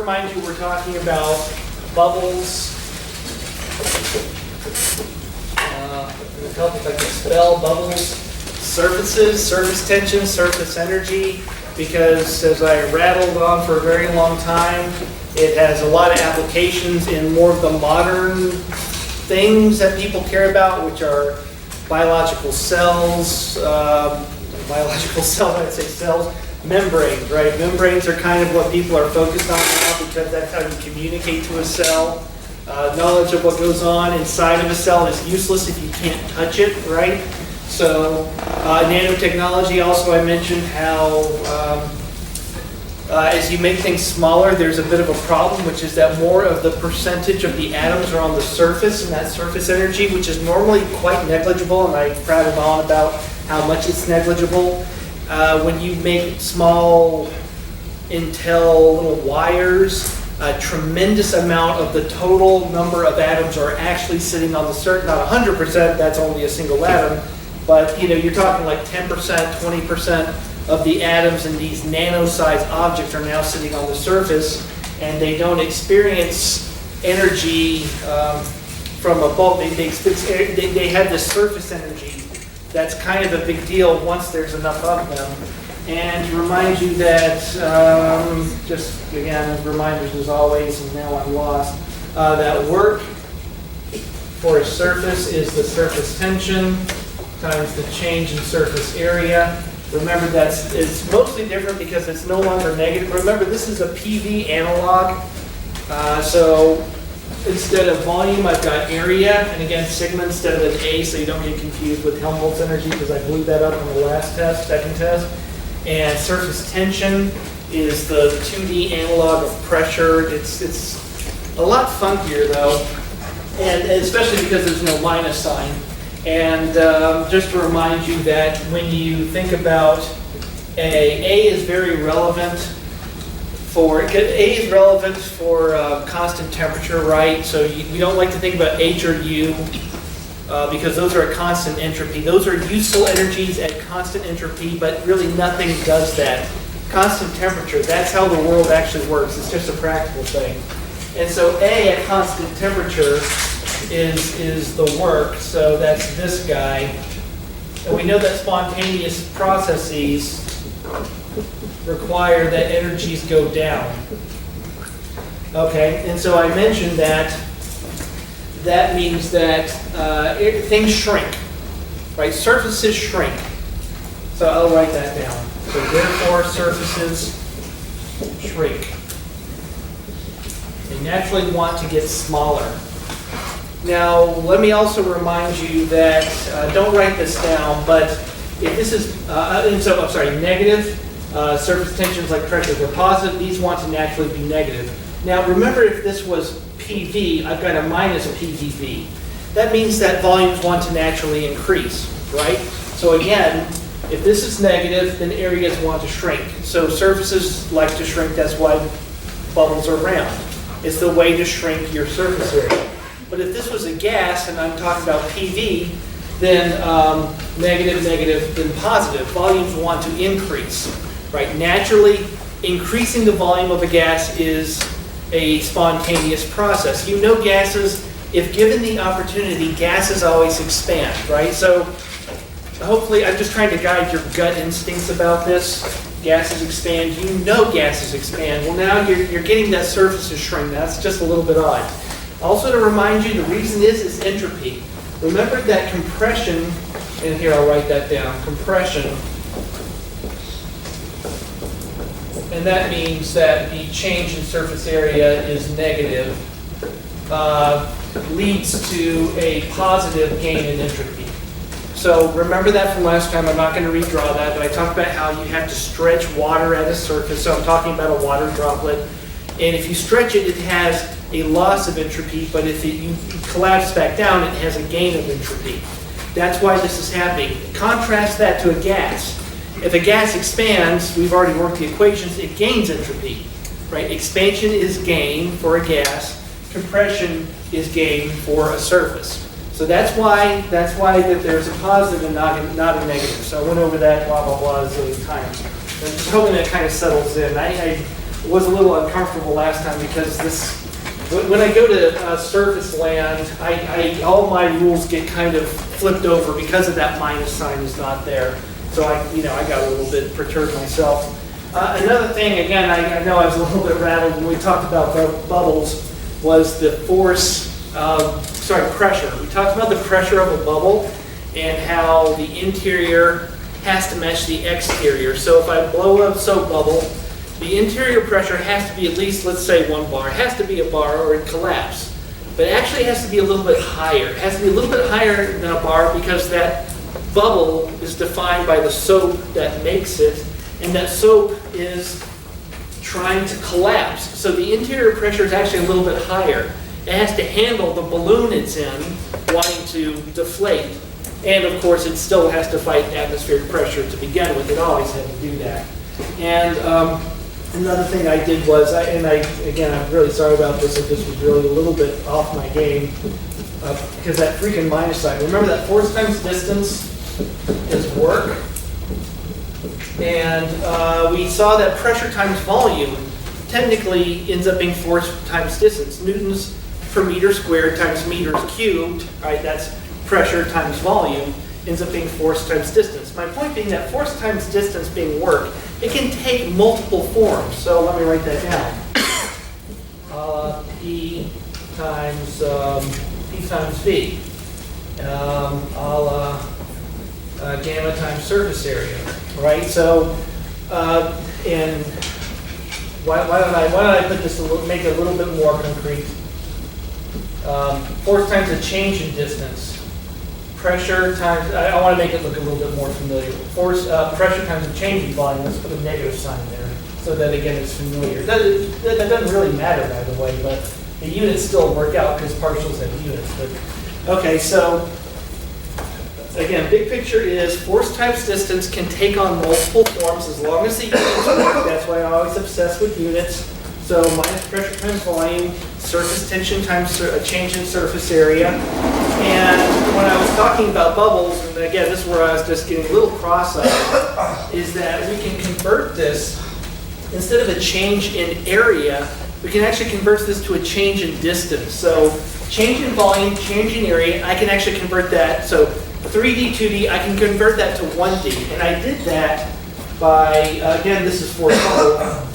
remind you, we're talking about bubbles. Help if I can spell bubbles. Surfaces, surface tension, surface energy, because as I rattled on for a very long time, it has a lot of applications in more of the modern things that people care about, which are biological cells, I'd say cells, membranes, right? Membranes are kind of what people are focused on now because that's how you communicate to a cell. Knowledge of what goes on inside of a cell is useless if you can't touch it, right? So nanotechnology, also I mentioned how as you make things smaller, there's a bit of a problem, which is that more of the percentage of the atoms are on the surface, and that surface energy, which is normally quite negligible, and I prattled on about how much it's negligible. When you make small Intel little wires, a tremendous amount of the total number of atoms are actually sitting on the surface. Not 100%, that's only a single atom, but you're talking like 10%, 20% of the atoms in these nano-sized objects are now sitting on the surface, and they don't experience energy from a bulk. They have this surface energy that's kind of a big deal once there's enough of them. And to remind you that, just again, reminders as always, and now I'm lost, that work for a surface is the surface tension times the change in surface area. Remember it's mostly different because it's no longer negative. Remember, this is a PV analog. So instead of volume, I've got area, and again, sigma instead of an A, so you don't get confused with Helmholtz energy, because I blew that up on the last test, second test. And surface tension is the 2D analog of pressure. It's a lot funkier though, and especially because there's no minus sign. And just to remind you that when you think about A is very relevant for constant temperature, right? So we don't like to think about H or U because those are at constant entropy. Those are useful energies at constant entropy, but really nothing does that. Constant temperature, that's how the world actually works. It's just a practical thing. And so A at constant temperature is the work, so that's this guy. And we know that spontaneous processes require that energies go down. Okay, and so I mentioned that means that things shrink, right? Surfaces shrink. So I'll write that down. So therefore, surfaces shrink. They naturally want to get smaller. Now, let me also remind you that, don't write this down, but if this is, negative, surface tensions like pressures are positive, these want to naturally be negative. Now, remember, if this was PV, I've got a minus PVV. That means that volumes want to naturally increase, right? So again, if this is negative, then areas want to shrink. So surfaces like to shrink, that's why bubbles are round. It's the way to shrink your surface area. But if this was a gas, and I'm talking about PV, then negative, negative, then positive. Volumes want to increase, right? Naturally, increasing the volume of a gas is a spontaneous process. You know gases, if given the opportunity, gases always expand, right? So hopefully, I'm just trying to guide your gut instincts about this. Gases expand, you know gases expand. Well, now you're getting that surfaces shrink. That's just a little bit odd. Also to remind you, the reason is entropy. Remember that compression, and here I'll write that down, compression, and that means that the change in surface area is negative, leads to a positive gain in entropy. So remember that from last time. I'm not going to redraw that, but I talked about how you have to stretch water at a surface. So I'm talking about a water droplet. And if you stretch it, it has a loss of entropy, but if you collapse back down, it has a gain of entropy. That's why this is happening. Contrast that to a gas. If a gas expands, we've already worked the equations, it gains entropy, right? Expansion is gain for a gas. Compression is gain for a surface. So that's why that there's a positive and not a negative. So I went over that blah blah blah a zillion times. I'm just hoping that kind of settles in. was a little uncomfortable last time because when I go to surface land, all my rules get kind of flipped over because of that minus sign is not there. So I got a little bit perturbed myself. Another thing, again, I know I was a little bit rattled when we talked about bubbles, was the pressure. We talked about the pressure of a bubble and how the interior has to match the exterior. So if I blow a soap bubble, the interior pressure has to be at least, let's say, 1 bar. It has to be a bar or it collapse. But actually it has to be a little bit higher. It has to be a little bit higher than a bar because that bubble is defined by the soap that makes it, and that soap is trying to collapse. So the interior pressure is actually a little bit higher. It has to handle the balloon it's in wanting to deflate. And of course it still has to fight atmospheric pressure to begin with. It always had to do that. And another thing I did was, again, I'm really sorry about this if this was really a little bit off my game, because that freaking minus sign. Remember that force times distance is work? And we saw that pressure times volume technically ends up being force times distance. Newtons per meter squared times meters cubed, right? That's pressure times volume, ends up being force times distance. My point being that force times distance being work, it can take multiple forms. So let me write that down. P times V. Gamma times surface area, right? So, and why don't I put this make it a little bit more concrete? Force times a change in distance. Pressure times, I want to make it look a little bit more familiar. Pressure times a change in volume. Let's put a negative sign there so that again it's familiar. That doesn't really matter, by the way, but the units still work out because partials have units. But okay, so again, big picture is force times distance can take on multiple forms as long as the units work. That's why I always obsess with units. So minus pressure times volume, surface tension times a change in surface area. And when I was talking about bubbles, and again, this is where I was just getting a little cross-eyed, is that we can convert this, instead of a change in area, we can actually convert this to a change in distance. So change in volume, change in area, I can actually convert that. So 3D, 2D, I can convert that to 1D. And I did that by, again, this is for bubble.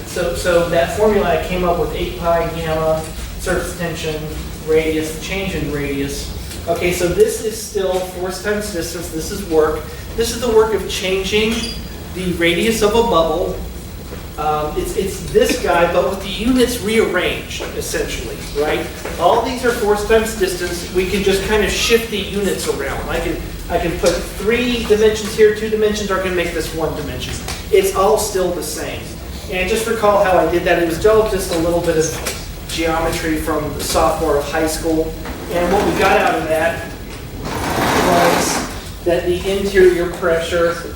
So that formula I came up with 8 pi gamma, surface tension, radius, change in radius. Okay, so this is still force times distance, this is work. This is the work of changing the radius of a bubble. It's this guy, but with the units rearranged, essentially, right? All these are force times distance. We can just kind of shift the units around. I can put 3 dimensions here, 2 dimensions, or I can make this 1 dimension. It's all still the same. And just recall how I did that. It was just a little bit of geometry from the sophomore of high school. And what we got out of that was that the interior pressure,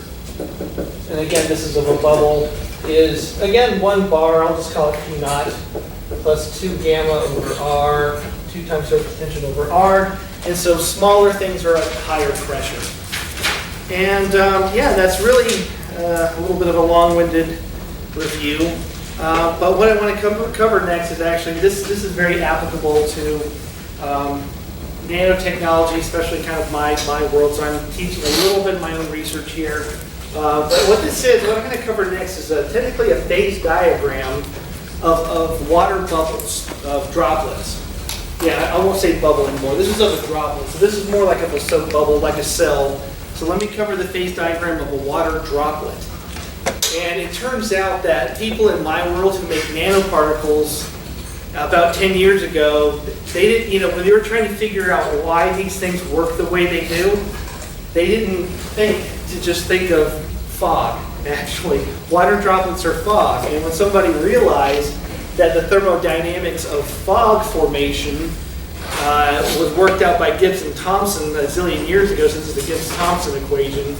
and again, this is of a bubble, is, again, 1 bar, I'll just call it Q naught, plus 2 gamma over R, 2 times surface tension over R. And so smaller things are at higher pressure. And yeah, that's really a little bit of a long-winded review. But what I want to cover next is actually, this is very applicable to nanotechnology, especially kind of my world. So I'm teaching a little bit of my own research here. But what this is, what I'm going to cover next is technically a phase diagram of water bubbles, of droplets. Yeah, I won't say bubble anymore. This is of a droplet. So this is more like of a soap bubble, like a cell. So let me cover the phase diagram of a water droplet. And it turns out that people in my world who make nanoparticles about 10 years ago, they didn't, when they were trying to figure out why these things work the way they do, they didn't think to just think of fog, actually. Water droplets are fog. And when somebody realized that the thermodynamics of fog formation was worked out by Gibbs and Thompson a zillion years ago, since it's the Gibbs-Thompson equation,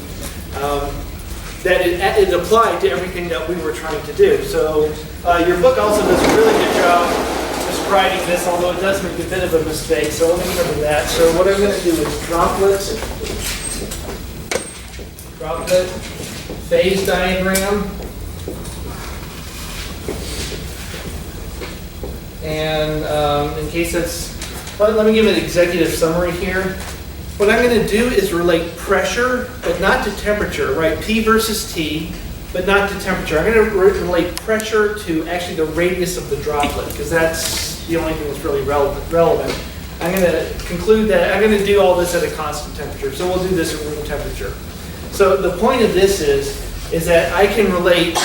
that it applied to everything that we were trying to do. So your book also does a really good job describing this, although it does make a bit of a mistake. So let me cover that. So what I'm going to do is droplet, phase diagram. And in case that's, well, let me give an executive summary here. What I'm going to do is relate pressure, but not to temperature, right? P versus T, but not to temperature. I'm going to relate pressure to actually the radius of the droplet, because that's the only thing that's really relevant. I'm going to conclude that I'm going to do all this at a constant temperature. So we'll do this at room temperature. So the point of this is that I can relate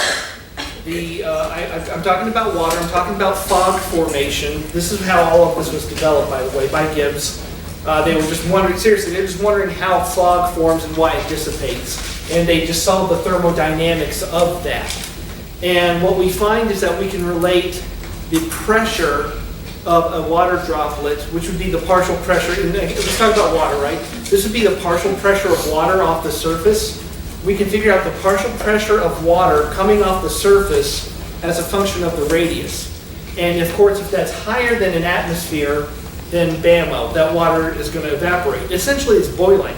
I'm talking about water, I'm talking about fog formation. This is how all of this was developed, by the way, by Gibbs. They were just wondering, seriously, they're just wondering how fog forms and why it dissipates. And they just solved the thermodynamics of that. And what we find is that we can relate the pressure of a water droplet, which would be the partial pressure, let's talk about water, right? This would be the partial pressure of water off the surface. We can figure out the partial pressure of water coming off the surface as a function of the radius. And of course, if that's higher than an atmosphere, then bammo, that water is going to evaporate. Essentially, it's boiling.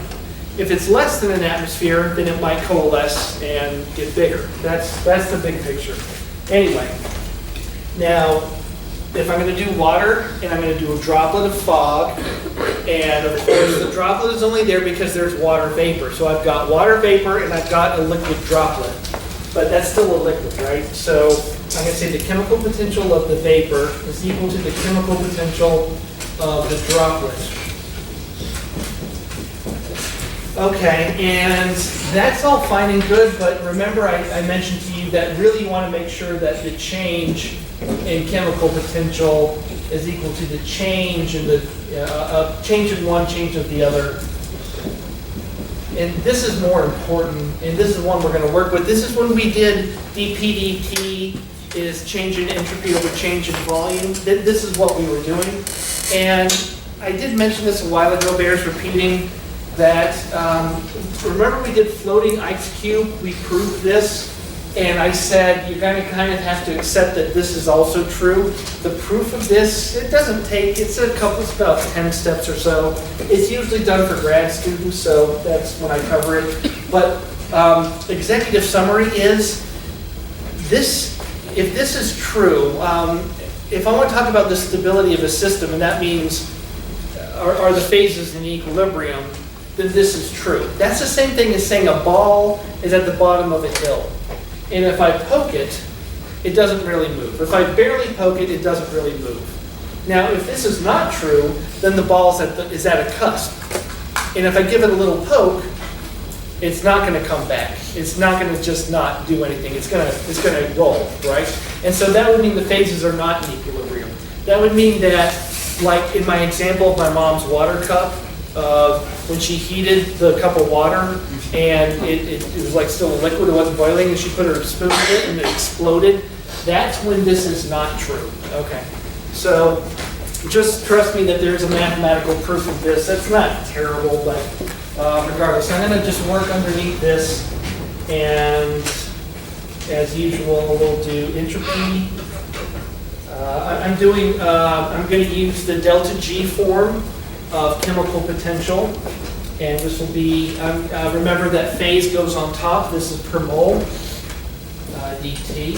If it's less than an atmosphere, then it might coalesce and get bigger. That's the big picture. Anyway, now, if I'm going to do water, and I'm going to do a droplet of fog, and of course the droplet is only there because there's water vapor. So I've got water vapor and I've got a liquid droplet. But that's still a liquid, right? So I'm going to say the chemical potential of the vapor is equal to the chemical potential of the droplet. Okay, and that's all fine and good, but remember I mentioned to you that really you want to make sure that the change in chemical potential is equal to the change in the change in one, change of the other. And this is more important, and this is one we're going to work with. This is when we did dP dt is change in entropy over change in volume. This is what we were doing. And I did mention this a while ago, bears repeating, that remember we did floating ice cube, we proved this, and I said you're going to kind of have to accept that this is also true. The proof of this, it doesn't take, it's about 10 steps or so. It's usually done for grad students, so that's when I cover it. But executive summary is, this, if this is true, if I want to talk about the stability of a system, and that means are the phases in equilibrium, then this is true. That's the same thing as saying a ball is at the bottom of a hill. And if I poke it, it doesn't really move. If I barely poke it, it doesn't really move. Now, if this is not true, then the ball is at a cusp. And if I give it a little poke, it's not going to come back. It's not going to just not do anything. It's going to roll, right? And so that would mean the phases are not in equilibrium. That would mean that, like in my example of my mom's water cup, when she heated the cup of water and it was like still a liquid, it wasn't boiling, and she put her spoon in it and it exploded, that's when this is not true. Okay, so just trust me that there's a mathematical proof of this. That's not terrible, but regardless, I'm going to just work underneath this, and as usual, we'll do entropy. I'm going to use the delta G form of chemical potential, and this will be, remember that phase goes on top, this is per mole, dt,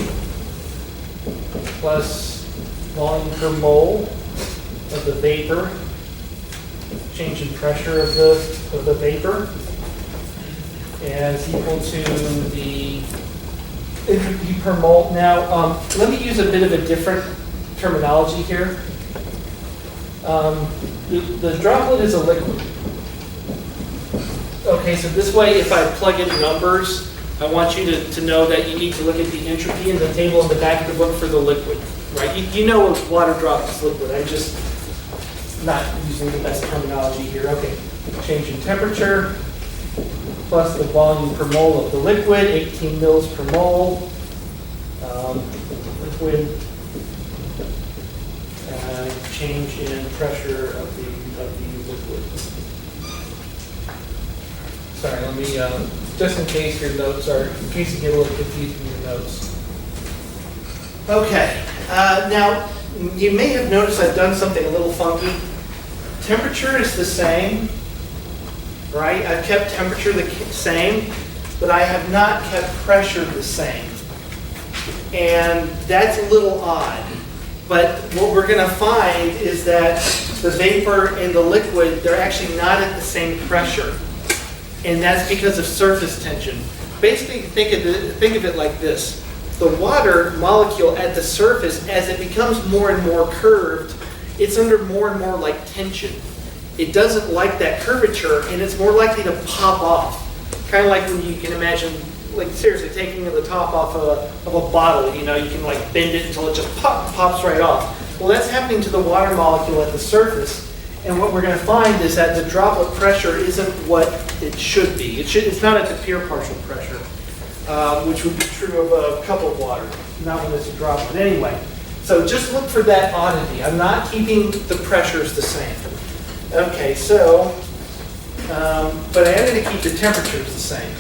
plus volume per mole of the vapor, change in pressure of the vapor, and it's equal to the entropy per mole. Now, let me use a bit of a different terminology here. The droplet is a liquid. Okay, so this way, if I plug in numbers, I want you to know that you need to look at the entropy in the table in the back of the book for the liquid, right? You know a water drop is liquid. I'm just not using the best terminology here. Okay, change in temperature, plus the volume per mole of the liquid, 18 mils per mole. Liquid. Change in pressure of the liquid. Sorry, let me, just in case your notes are, in case you get a little confused in your notes. Okay, now you may have noticed I've done something a little funky. Temperature is the same, right? I've kept temperature the same, but I have not kept pressure the same. And that's a little odd. But what we're going to find is that the vapor and the liquid, they're actually not at the same pressure. And that's because of surface tension. Basically, think of it like this. The water molecule at the surface, as it becomes more and more curved, it's under more and more like tension. It doesn't like that curvature, and it's more likely to pop off. Kind of like when you can imagine, like seriously, taking the top off of a bottle, you know, you can like bend it until it just pops right off. Well, that's happening to the water molecule at the surface. And what we're going to find is that the droplet pressure isn't what it should be. It's not at the pure partial pressure, which would be true of a cup of water, not when it's a droplet. Anyway, so just look for that oddity. I'm not keeping the pressures the same. Okay, so, but I am going to keep the temperatures the same.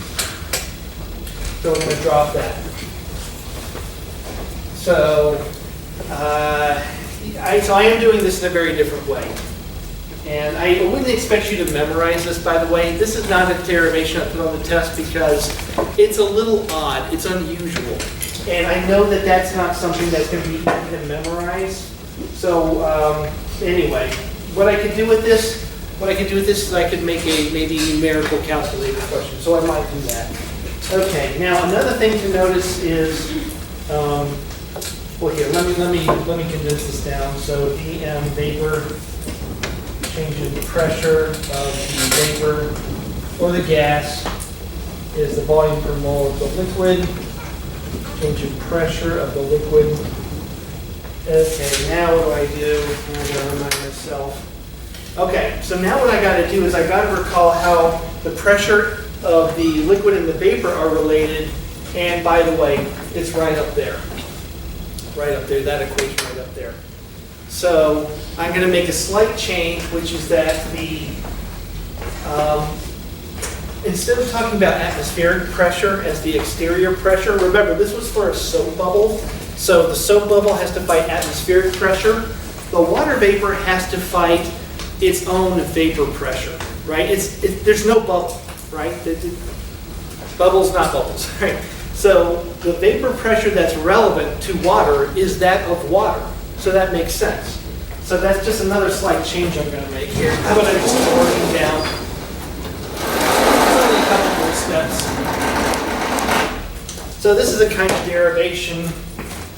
So we're going to drop that. So, I am doing this in a very different way. And I wouldn't expect you to memorize this, by the way. This is not a derivation I put on the test because it's a little odd. It's unusual. And I know that that's not something that's going to be easy to memorize. So anyway, what I could do with this is I could make a maybe numerical calculator question. So I might do that. Okay. Now another thing to notice is, well here, let me condense this down. So dm vapor. Change in pressure of the vapor or the gas is the volume per mole of the liquid. Change in pressure of the liquid. Okay, now what do I do? I'm going to remind myself. Okay, so now what I got to do is I got to recall how the pressure of the liquid and the vapor are related. And by the way, it's right up there. Right up there, that equation right up there. So I'm going to make a slight change, which is that instead of talking about atmospheric pressure as the exterior pressure, remember this was for a soap bubble, so the soap bubble has to fight atmospheric pressure. The water vapor has to fight its own vapor pressure, right? There's no bubble, right? Bubbles, not bubbles, right? So the vapor pressure that's relevant to water is that of water. So that makes sense. So that's just another slight change I'm going to make here. How about I just keep working down? Only a couple more steps. So this is a kind of derivation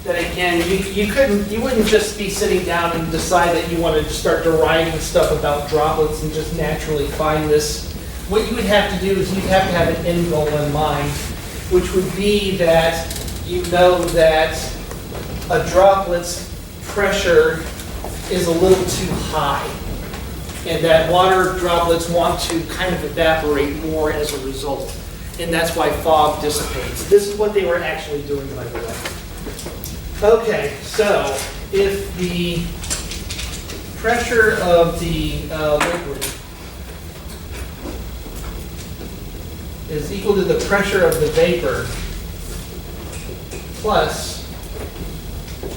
that again, you wouldn't just be sitting down and decide that you wanted to start deriving stuff about droplets and just naturally find this. What you would have to do is you'd have to have an end goal in mind, which would be that you know that a droplet's pressure is a little too high, and that water droplets want to kind of evaporate more as a result, and that's why fog dissipates. This is what they were actually doing, by the way. Okay, so if the pressure of the liquid is equal to the pressure of the vapor plus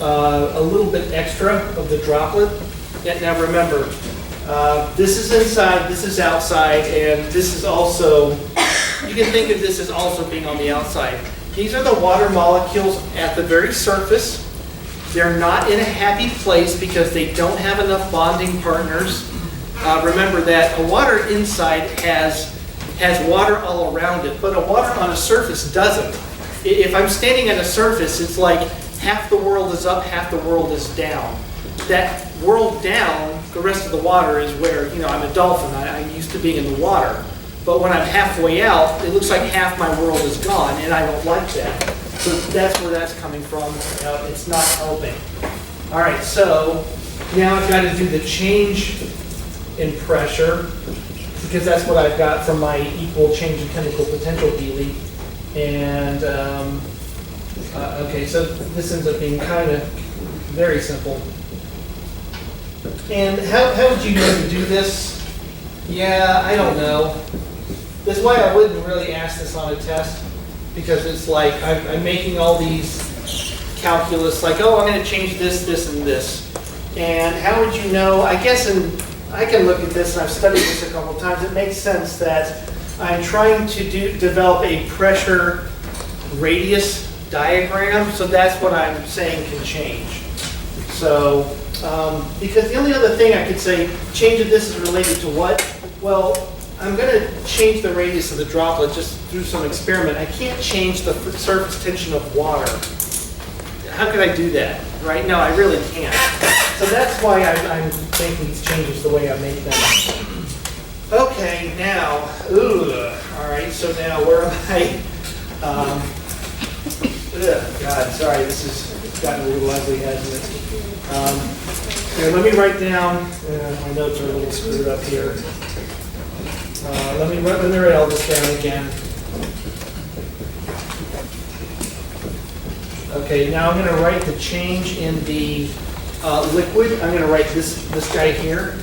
a little bit extra of the droplet. Now remember, this is inside, this is outside, and this is also, you can think of this as also being on the outside. These are the water molecules at the very surface. They're not in a happy place because they don't have enough bonding partners. Remember that a water inside has water all around it, but a water on a surface doesn't. If I'm standing at a surface, it's like half the world is up, half the world is down. That world down, the rest of the water is where, you know, I'm a dolphin. I'm used to being in the water. But when I'm halfway out, it looks like half my world is gone, and I don't like that. So that's where that's coming from. It's not helping. All right, so now I've got to do the change in pressure, because that's what I've got from my equal change in chemical potential Dealey. And okay, so this ends up being kind of very simple. And how would you know to do this? Yeah, I don't know. That's why I wouldn't really ask this on a test, because it's like I'm making all these calculus, like, oh, I'm going to change this, this, and this. And how would you know? I guess, and I can look at this, and I've studied this a couple times, it makes sense that I'm trying to develop a pressure radius diagram, so that's what I'm saying can change. So, because the only other thing I could say, change of this is related to what? Well, I'm going to change the radius of the droplet just through some experiment. I can't change the surface tension of water. How could I do that? Right now, I really can't. So that's why I'm making these changes the way I make them. Okay, now, all right, so now where am I? God, sorry, this has gotten a little ugly, hasn't it? Here, let me write down, my notes are a little screwed up here. Let me write all this down again. Okay, now I'm going to write the change in the liquid. I'm going to write this guy here.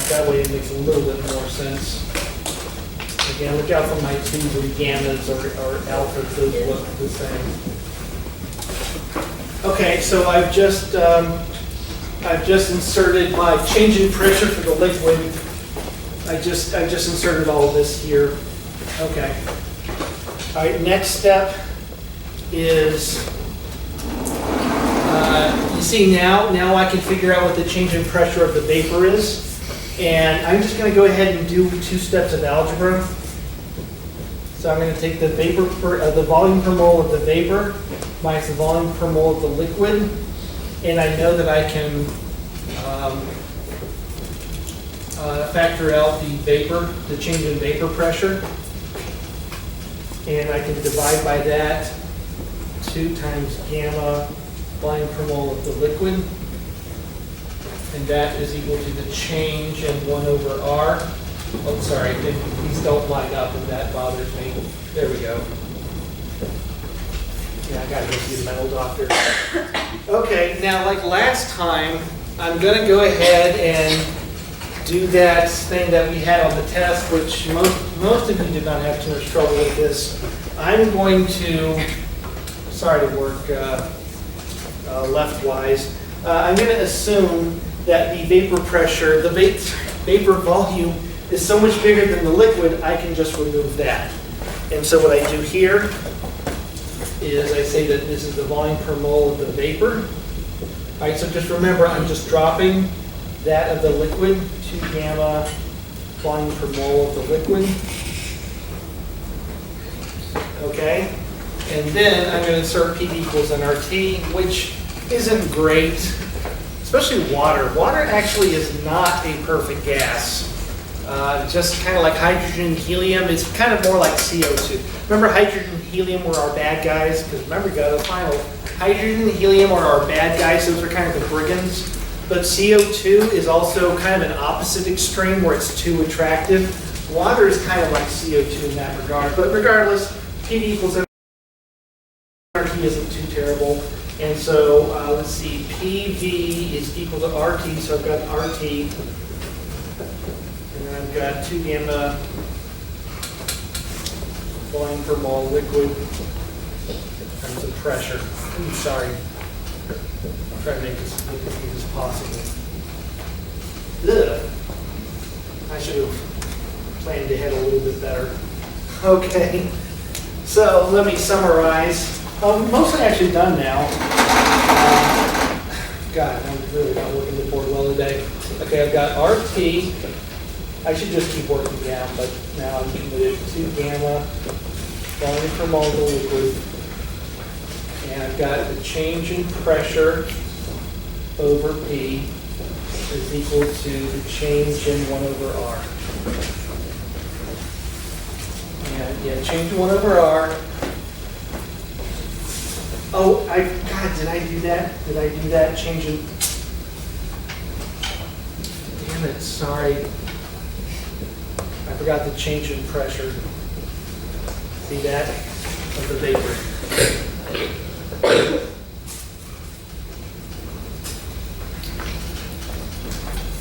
That way it makes a little bit more sense. Again, look out for my twos and gammas or alphas, those look the same. Okay, so I've just inserted my change in pressure for the liquid. I just inserted all of this here. Okay. All right, next step is, you see now I can figure out what the change in pressure of the vapor is. And I'm just going to go ahead and do 2 steps of algebra. So I'm going to take the the volume per mole of the vapor minus the volume per mole of the liquid, and I know that I can factor out the change in vapor pressure, and I can divide by that 2 times gamma volume per mole of the liquid. And that is equal to the change in 1 over R. Oh, sorry, these don't line up, and that bothers me. There we go. Yeah, I gotta go see the mental doctor. Okay, now like last time, I'm gonna go ahead and do that thing that we had on the test, which most of you did not have too much trouble with this. I'm going to, sorry to work leftwise, I'm gonna assume that the vapor pressure, the vapor volume is so much bigger than the liquid, I can just remove that. And so what I do here is I say that this is the volume per mole of the vapor. All right, so just remember, I'm just dropping that of the liquid, 2 gamma volume per mole of the liquid. Okay, and then I'm going to insert P equals nRT, which isn't great. Especially water. Water actually is not a perfect gas. Just kind of like hydrogen and helium, it's kind of more like CO2. Remember hydrogen and helium were our bad guys? Because remember, we got the final. Hydrogen and helium are our bad guys, those are kind of the brigands. But CO2 is also kind of an opposite extreme where it's too attractive. Water is kind of like CO2 in that regard. But regardless, P equals nRT isn't too terrible. And so, let's see, PV is equal to RT, so I've got RT, and then I've got 2 gamma volume per mole liquid times the pressure. I'm sorry, I'll try to make this look as good as possible. Ugh. I should have planned ahead a little bit better. Okay, so let me summarize. Mostly actually done now. God, I'm really not working the board well today. Okay, I've got RT. I should just keep working down, but now I'm committed to gamma volume per mole of the liquid. And I've got the change in pressure over P is equal to the change in 1 over R. And yeah, change in 1 over R. Oh, God, did I do that? Did I do that? Change in. Damn it, sorry. I forgot the change in pressure. See that? Of the vapor.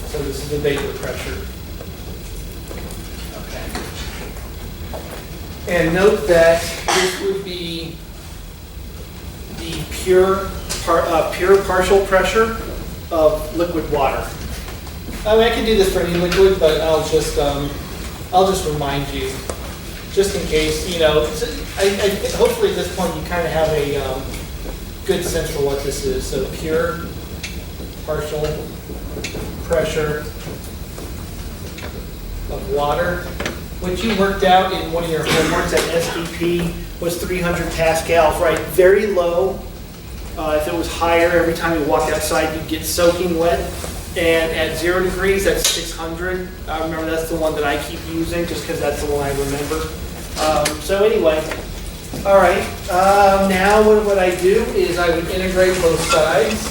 So this is the vapor pressure. Okay. And note that this would be the pure partial pressure of liquid water. I mean, I can do this for any liquid, but I'll just remind you, just in case, you know, hopefully at this point you kind of have a good sense for what this is. So pure partial pressure of water, which you worked out in one of your homeworks at SDP was 300 pascals, right? Very low. If it was higher, every time you walk outside, you'd get soaking wet. And at 0 degrees, that's 600. I remember that's the one that I keep using just because that's the one I remember. So anyway, all right. Now what I do is I would integrate both sides.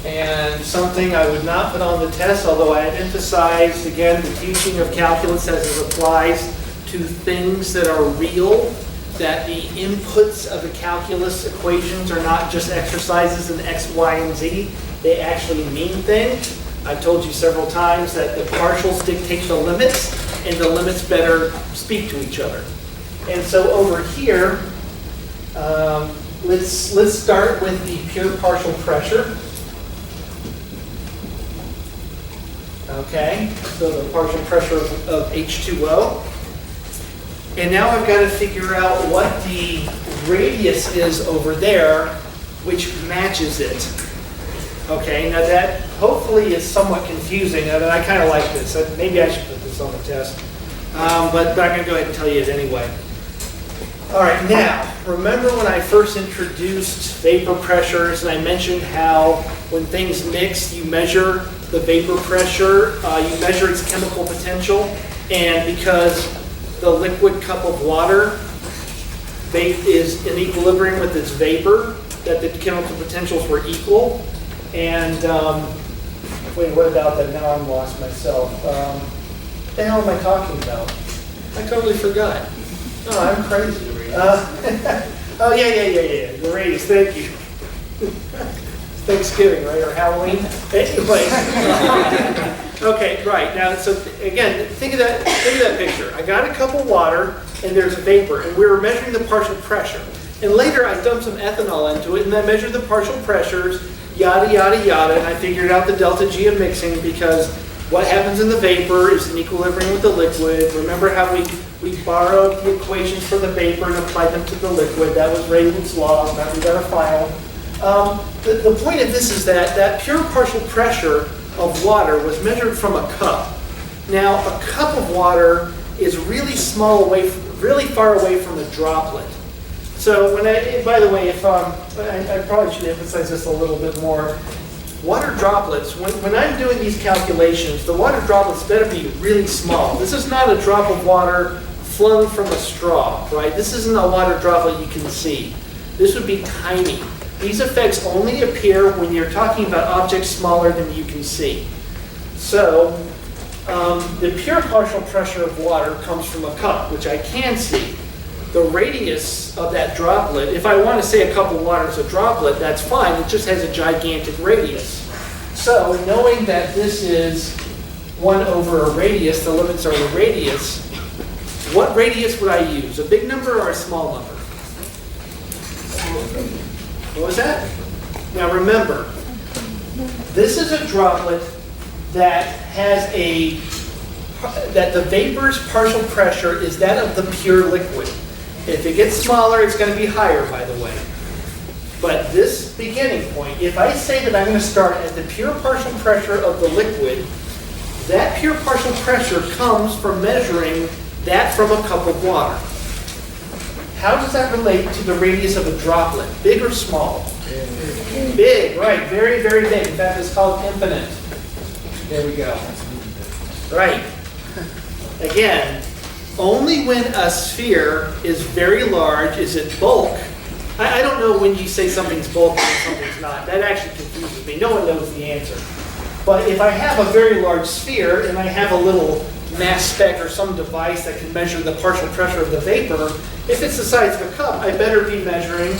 And something I would not put on the test, although I had emphasized, again, the teaching of calculus as it applies to things that are real, that the inputs of the calculus equations are not just exercises in X, Y, and Z. They actually mean things. I've told you several times that the partials dictate the limits, and the limits better speak to each other. And so over here, let's start with the pure partial pressure. Okay, so the partial pressure of H2O. And now I've got to figure out what the radius is over there, which matches it. Okay, now that hopefully is somewhat confusing. I kind of like this. Maybe I should put this on the test. But I'm going to go ahead and tell you it anyway. All right, now, remember when I first introduced vapor pressures and I mentioned how when things mix, you measure the vapor pressure, you measure its chemical potential, and because the liquid cup of water is in equilibrium with its vapor, that the chemical potentials were equal. And, wait, what about that? Now I'm lost myself. What the hell am I talking about? I totally forgot. Oh, I'm crazy. Oh, yeah. The radius, thank you. Thanksgiving, right, or Halloween? Anyway. Okay, right. Now, so again, think of that picture. I got a cup of water, and there's vapor, and we were measuring the partial pressure. And later, I dumped some ethanol into it, and I measured the partial pressures, yada, yada, yada, and I figured out the delta G of mixing because what happens in the vapor is in equilibrium with the liquid. Remember how we borrowed the equations for the vapor and applied them to the liquid. That was Raymond's law. Now we got a final. The point of this is that pure partial pressure of water was measured from a cup. Now, a cup of water is really really far away from a droplet. So by the way, if I probably should emphasize this a little bit more. Water droplets, when I'm doing these calculations, the water droplets better be really small. This is not a drop of water flung from a straw, right? This isn't a water droplet you can see. This would be tiny. These effects only appear when you're talking about objects smaller than you can see. So, the pure partial pressure of water comes from a cup, which I can see. The radius of that droplet, if I want to say a cup of water is a droplet, that's fine. It just has a gigantic radius. So, knowing that this is 1 over a radius, the limits are the radius, what radius would I use? A big number or a small number? What was that? Now remember, this is a droplet that has that the vapor's partial pressure is that of the pure liquid. If it gets smaller, it's going to be higher, by the way. But this beginning point, if I say that I'm going to start at the pure partial pressure of the liquid, that pure partial pressure comes from measuring that from a cup of water. How does that relate to the radius of a droplet? Big or small? Big, right. Very, very big. In fact, it's called infinite. There we go. Right. Again, only when a sphere is very large is it bulk. I don't know when you say something's bulk and something's not. That actually confuses me. No one knows the answer. But if I have a very large sphere and I have a little mass spec or some device that can measure the partial pressure of the vapor, if it's the size of a cup, I better be measuring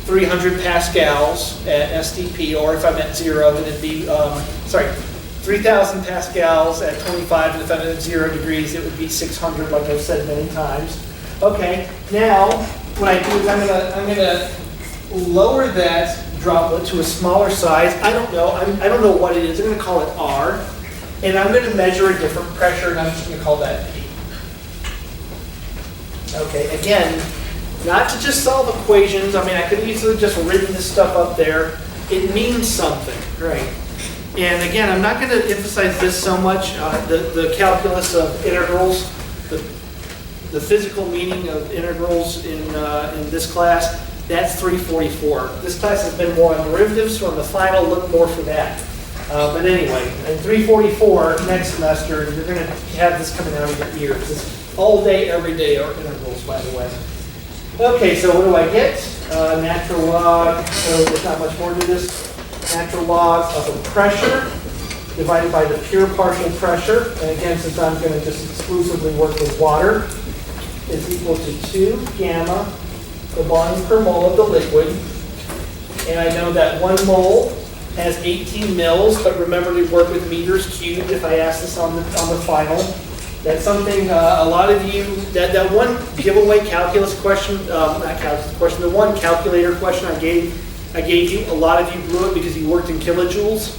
300 pascals at SDP, or if I'm at 0, then it'd be, 3,000 pascals at 25, and if I'm at 0 degrees, it would be 600, like I've said many times. Okay, now what I do is I'm gonna lower that droplet to a smaller size. I don't know. I don't know what it is. I'm going to call it R. And I'm going to measure a different pressure, and I'm just going to call that P. Okay, again, not to just solve equations. I mean, I could easily just written this stuff up there. It means something, right? And again, I'm not going to emphasize this so much, the calculus of integrals, the physical meaning of integrals in this class. That's 344. This class has been more on derivatives, so on the final, look more for that. But anyway, in 344, next semester, you're going to have this coming out of your ears. This all day, every day are integrals, by the way. Okay, so what do I get? Natural log, so there's not much more to this. Natural log of the pressure divided by the pure partial pressure. And again, since I'm going to just exclusively work with water, is equal to 2 gamma, the volume per mole of the liquid. And I know that 1 mole has 18 mils, but remember to work with meters cubed if I ask this on the final. That's something a lot of you, that one giveaway calculus question, not calculus question, the one calculator question I gave you, a lot of you blew it because you worked in kilojoules.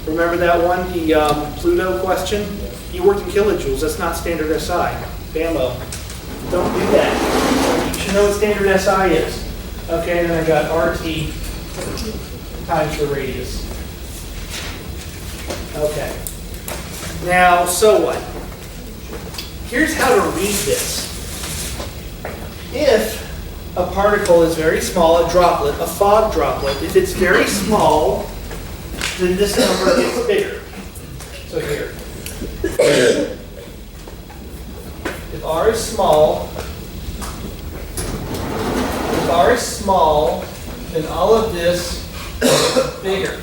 Remember that one, the Pluto question? You worked in kilojoules, that's not standard SI. Bammo. Don't do that. You should know what standard SI is. Okay, then I got RT times the radius. Okay. Now, so what? Here's how to read this. If a particle is very small, a droplet, a fog droplet, if it's very small, then this number gets bigger. So here. If R is small, then all of this is bigger.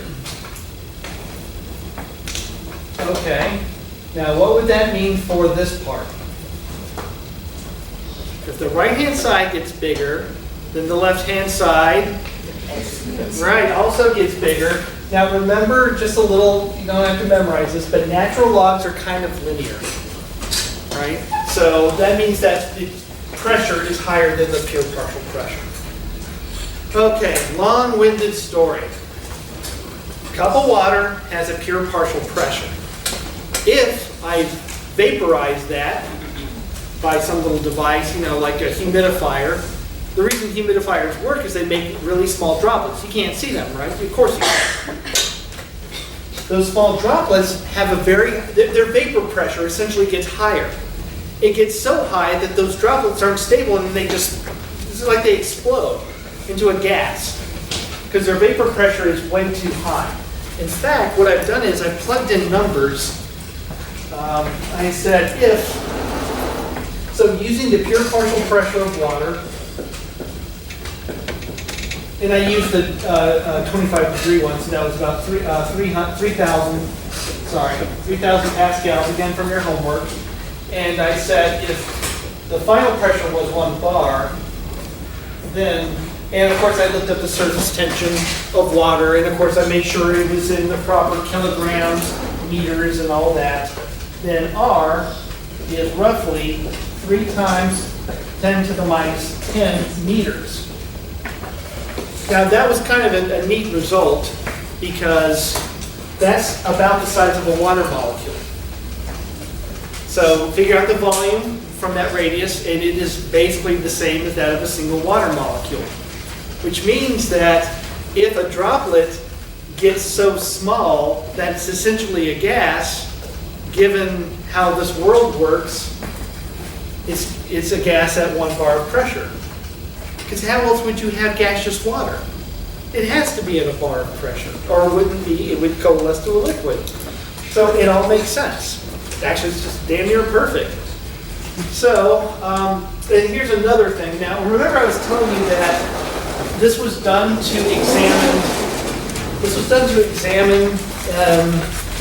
Okay. Now, what would that mean for this part? If the right-hand side gets bigger, then the left-hand side, right, also gets bigger. Now, remember, just a little, you don't have to memorize this, but natural logs are kind of linear, right? So that means that the pressure is higher than the pure partial pressure. Okay, long-winded story. Cup of water has a pure partial pressure. If I vaporize that by some little device, like a humidifier, the reason humidifiers work is they make really small droplets. You can't see them, right? Of course you can. Those small droplets have their vapor pressure essentially gets higher. It gets so high that those droplets aren't stable and it's like they explode into a gas because their vapor pressure is way too high. In fact, what I've done is I've plugged in numbers. I said so using the pure partial pressure of water, and I used the 25-degree one, so that was about 3,000 pascals, again from your homework. And I said if the final pressure was 1 bar, then, and of course I looked up the surface tension of water, and of course I made sure it was in the proper kilograms, meters, and all that. Then R is roughly 3 times 10 to the minus 10 meters. Now that was kind of a neat result because that's about the size of a water molecule. So figure out the volume from that radius, and it is basically the same as that of a single water molecule. Which means that if a droplet gets so small that it's essentially a gas, given how this world works, it's a gas at 1 bar of pressure. Because how else would you have gaseous water? It has to be at a bar of pressure, or it wouldn't be, it would coalesce to a liquid. So it all makes sense. Actually, it's just damn near perfect. So, and here's another thing. Now, remember I was telling you that this was done to examine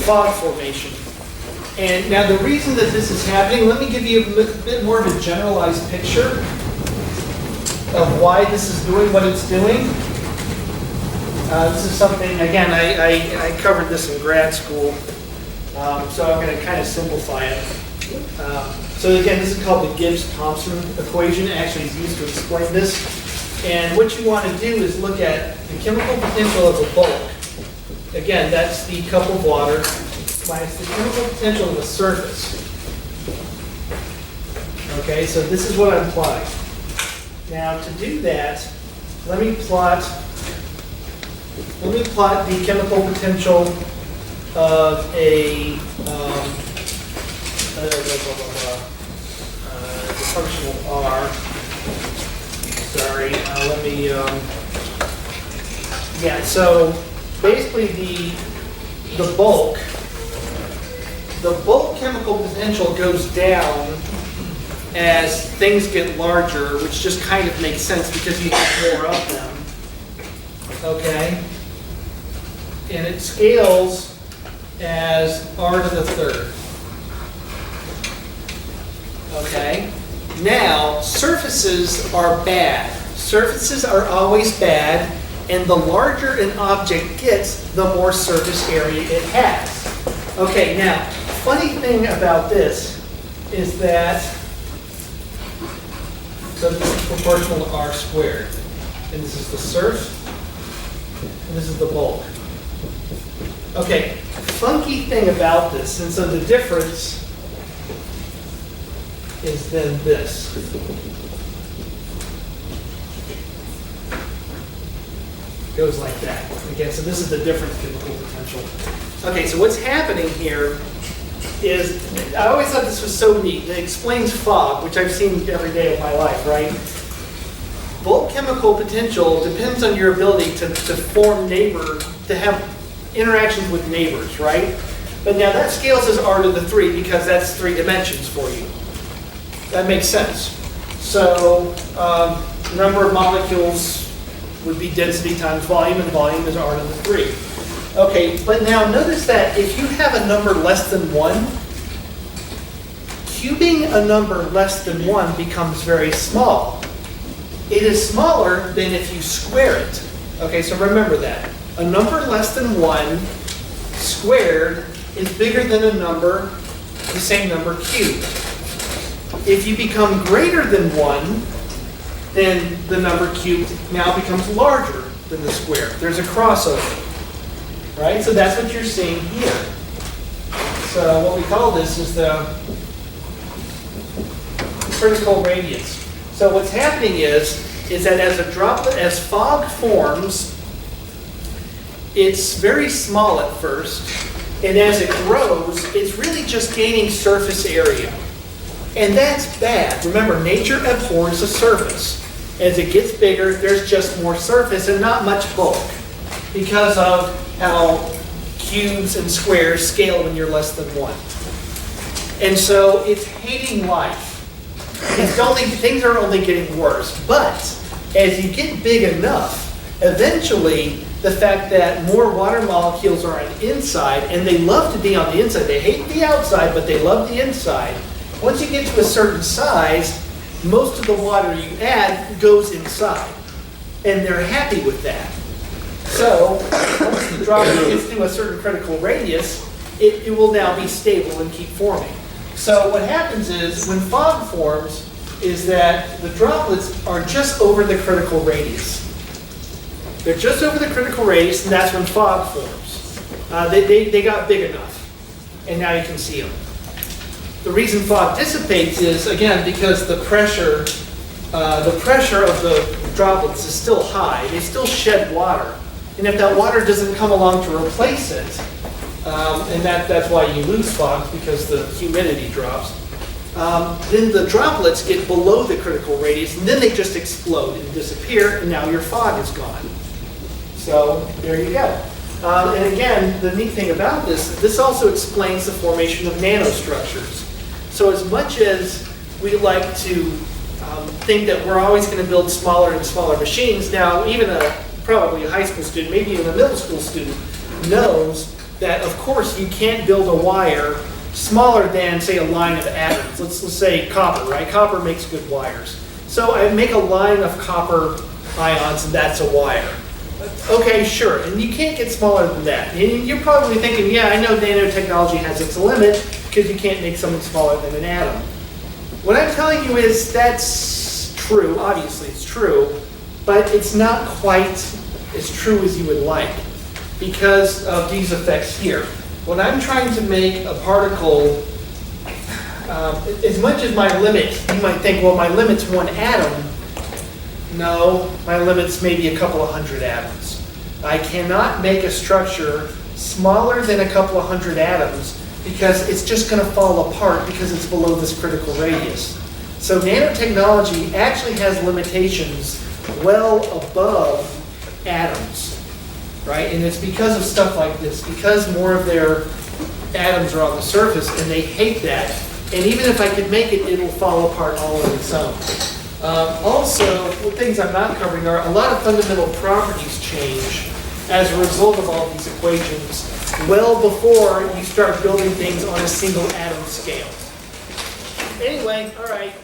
fog formation. And now the reason that this is happening, let me give you a bit more of a generalized picture of why this is doing what it's doing. This is something, again, I covered this in grad school, so I'm going to kind of simplify it. So again, this is called the Gibbs-Thompson equation. It actually is used to explain this. And what you want to do is look at the chemical potential of a bulk. Again, that's the cup of water minus the chemical potential of the surface. Okay, so this is what I'm plotting. Now to do that, let me plot the chemical potential of a the function of R. Sorry, let me, yeah, so basically the bulk chemical potential goes down as things get larger, which just kind of makes sense because you have more of them, okay? And it scales as R to the third, okay? Now, surfaces are bad. Surfaces are always bad, and the larger an object gets, the more surface area it has. Okay, now, funny thing about this is that, so this is proportional to R squared. And this is the surf, and this is the bulk. Okay, funky thing about this, and so the difference is then this. Goes like that. Again, so this is the difference chemical potential. Okay, so what's happening here is, I always thought this was so neat. It explains fog, which I've seen every day of my life, right? Bulk chemical potential depends on your ability to form to have interactions with neighbors, right? But now that scales as R to the 3 because that's 3 dimensions for you. That makes sense. So number of molecules would be density times volume, and volume is R to the 3. Okay, but now notice that if you have a number less than 1, cubing a number less than 1 becomes very small. It is smaller than if you square it. Okay, so remember that. A number less than 1 squared is bigger than a number, the same number cubed. If you become greater than 1, then the number cubed now becomes larger than the square. There's a crossover, right? So that's what you're seeing here. So what we call this is the critical radius. So what's happening is that as a droplet, as fog forms, it's very small at first, and as it grows, it's really just gaining surface area. And that's bad. Remember, nature abhors the surface. As it gets bigger, there's just more surface and not much bulk because of how cubes and squares scale when you're less than 1. And so it's hating life. Things are only getting worse. But as you get big enough, eventually the fact that more water molecules are on the inside, and they love to be on the inside. They hate the outside, but they love the inside. Once you get to a certain size, most of the water you add goes inside. And they're happy with that. So once the droplet gets to a certain critical radius, it will now be stable and keep forming. So what happens is, when fog forms, is that the droplets are just over the critical radius. They're just over the critical radius, and that's when fog forms. They got big enough, and now you can see them. The reason fog dissipates is, again, because the pressure of the droplets is still high. They still shed water. And if that water doesn't come along to replace it, and that's why you lose fog, because the humidity drops, then the droplets get below the critical radius, and then they just explode and disappear, and now your fog is gone. So there you go. And again, the neat thing about this also explains the formation of nanostructures. So as much as we like to think that we're always going to build smaller and smaller machines, now even probably a high school student, maybe even a middle school student, knows that of course you can't build a wire smaller than, say, a line of atoms. Let's say copper, right? Copper makes good wires. So I make a line of copper ions, and that's a wire. Okay, sure, and you can't get smaller than that. And you're probably thinking, yeah, I know nanotechnology has its limit because you can't make something smaller than an atom. What I'm telling you is that's true, obviously it's true, but it's not quite as true as you would like because of these effects here. When I'm trying to make a particle, as much as my limit, you might think, well, my limit's 1 atom. No, my limit's maybe a couple of hundred atoms. I cannot make a structure smaller than a couple of hundred atoms because it's just going to fall apart because it's below this critical radius. So nanotechnology actually has limitations well above atoms, right? And it's because of stuff like this, because more of their atoms are on the surface and they hate that. And even if I could make it, it will fall apart all on its own. Also, things I'm not covering are a lot of fundamental properties change as a result of all these equations well before you start building things on a single atom scale. Anyway, all right.